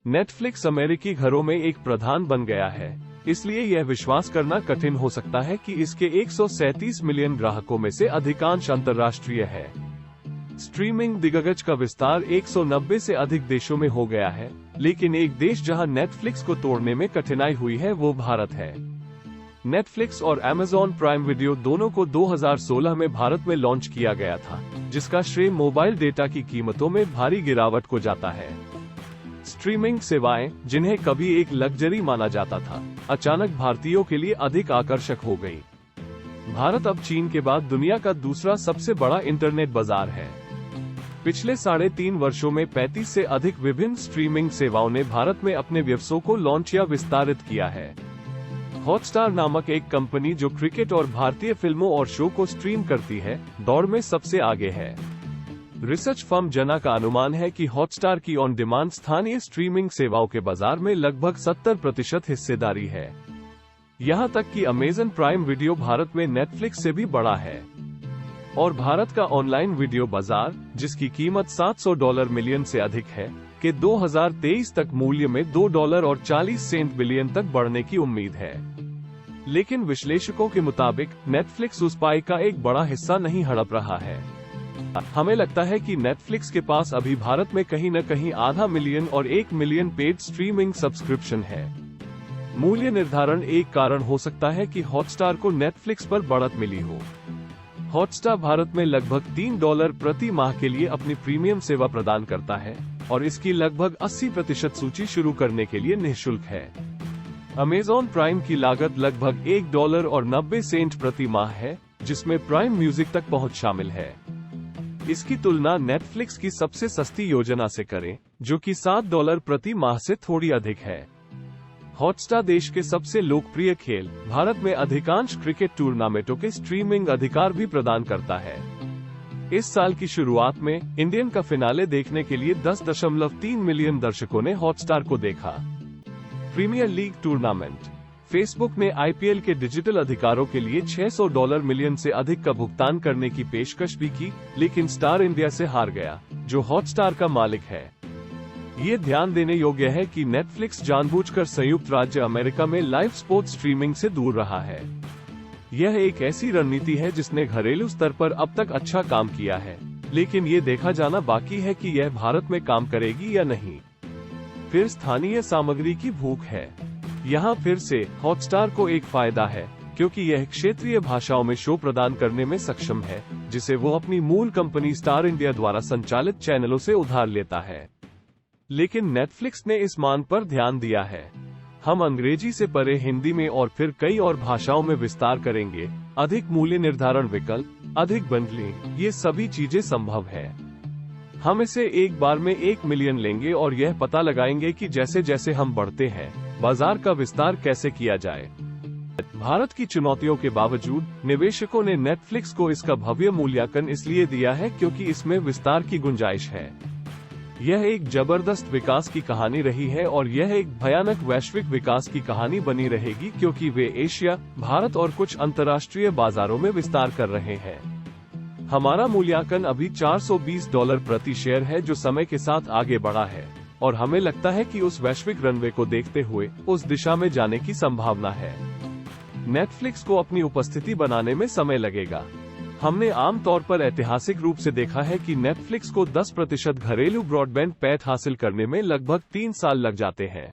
Netflix अमेरिकी घरों में एक प्रधान बन गया है, इसलिए यह विश्वास करना कठिन हो सकता है कि इसके 137 मिलियन ग्राहकों में से अधिकांश अंतर्राष्ट्रीय है। स्ट्रीमिंग दिग्गज का विस्तार 190 से अधिक देशों में हो गया है, लेकिन एक देश जहां नेटफ्लिक्स को तोड़ने में कठिनाई हुई है वो भारत है। नेटफ्लिक्स और अमेज़न प्राइम वीडियो दोनों को 2016 में भारत में लॉन्च किया गया था, जिसका श्रेय मोबाइल डेटा की कीमतों में भारी गिरावट को जाता है। स्ट्रीमिंग सेवाएं, जिन्हें कभी एक लग्जरी माना जाता था, अचानक भारतीयों के लिए अधिक आकर्षक हो गई। भारत अब चीन के बाद दुनिया का दूसरा सबसे बड़ा इंटरनेट बाजार है। पिछले 3.5 वर्षों में 35 से अधिक विभिन्न स्ट्रीमिंग सेवाओं ने भारत में अपने व्यवसायों को लॉन्च या विस्तारित किया है। हॉटस्टार नामक एक कंपनी जो क्रिकेट और भारतीय फिल्मों और शो को स्ट्रीम करती है, दौड़ में सबसे आगे है। रिसर्च फर्म जना का अनुमान है कि हॉटस्टार की ऑन डिमांड स्थानीय स्ट्रीमिंग सेवाओं के बाजार में लगभग 70% हिस्सेदारी है। यहां तक कि अमेज़न प्राइम वीडियो भारत में नेटफ्लिक्स से भी बड़ा है। और भारत का ऑनलाइन वीडियो बाजार, जिसकी कीमत $700 मिलियन से अधिक है, के 2023 तक मूल्य में $2.40 बिलियन तक बढ़ने की उम्मीद है। लेकिन विश्लेषकों के मुताबिक नेटफ्लिक्स उस पाई का एक बड़ा हिस्सा नहीं हड़प रहा है। हमें लगता है कि नेटफ्लिक्स के पास अभी भारत में कहीं न कहीं 0.5 मिलियन और 1 मिलियन पेड स्ट्रीमिंग सब्सक्रिप्शन है। मूल्य निर्धारण एक कारण हो सकता है कि हॉटस्टार को नेटफ्लिक्स पर बढ़त मिली हो। हॉटस्टार भारत में लगभग $3 प्रति माह के लिए अपनी प्रीमियम सेवा प्रदान करता है और इसकी लगभग 80% सूची शुरू करने के लिए निःशुल्क है। अमेज़न प्राइम की लागत लगभग $1.90 प्रति माह है, जिसमें प्राइम म्यूजिक तक पहुंच शामिल है। इसकी तुलना नेटफ्लिक्स की सबसे सस्ती योजना से करें, जो कि $7 प्रति माह से थोड़ी अधिक है। हॉटस्टार देश के सबसे लोकप्रिय खेल, भारत में अधिकांश क्रिकेट टूर्नामेंटों के स्ट्रीमिंग अधिकार भी प्रदान करता है। इस साल की शुरुआत में इंडियन का फिनाले देखने के लिए 10.3 मिलियन दर्शकों ने हॉटस्टार को देखा। प्रीमियर लीग टूर्नामेंट, फेसबुक ने आईपीएल के डिजिटल अधिकारों के लिए $600 मिलियन से अधिक का भुगतान करने की पेशकश भी की, लेकिन स्टार इंडिया से हार गया, जो हॉटस्टार का मालिक है। ये ध्यान देने योग्य है कि नेटफ्लिक्स जानबूझकर संयुक्त राज्य अमेरिका में लाइव स्पोर्ट्स स्ट्रीमिंग से दूर रहा है। यह एक ऐसी रणनीति है जिसने घरेलू स्तर पर अब तक अच्छा काम किया है, लेकिन ये देखा जाना बाकी है कि यह भारत में काम करेगी या नहीं। फिर स्थानीय सामग्री की भूख है। यहाँ फिर से हॉटस्टार को एक फायदा है, क्योंकि यह क्षेत्रीय भाषाओं में शो प्रदान करने में सक्षम है, जिसे वो अपनी मूल कंपनी स्टार इंडिया द्वारा संचालित चैनलों से उधार लेता है। लेकिन नेटफ्लिक्स ने इस मान पर ध्यान दिया है। हम अंग्रेजी से परे हिंदी में और फिर कई और भाषाओं में विस्तार करेंगे। अधिक मूल्य निर्धारण विकल्प, अधिक बंडलिंग, ये सभी चीजें संभव है। हम इसे एक बार में 1 मिलियन लेंगे और यह पता लगाएंगे कि जैसे जैसे हम बढ़ते हैं, बाजार का विस्तार कैसे किया जाए। भारत की चुनौतियों के बावजूद निवेशकों ने नेटफ्लिक्स को इसका भव्य मूल्यांकन इसलिए दिया है क्योंकि इसमें विस्तार की गुंजाइश है। यह एक जबरदस्त विकास की कहानी रही है और यह एक भयानक वैश्विक विकास की कहानी बनी रहेगी, क्योंकि वे एशिया, भारत और कुछ अंतर्राष्ट्रीय बाजारों में विस्तार कर रहे हैं। हमारा मूल्यांकन अभी $420 प्रति शेयर है, जो समय के साथ आगे बढ़ा है, और हमें लगता है कि उस वैश्विक रनवे को देखते हुए उस दिशा में जाने की संभावना है। नेटफ्लिक्स को अपनी उपस्थिति बनाने में समय लगेगा। हमने आमतौर पर ऐतिहासिक रूप से देखा है कि नेटफ्लिक्स को 10% घरेलू ब्रॉडबैंड पैठ हासिल करने में लगभग 3 साल लग जाते हैं।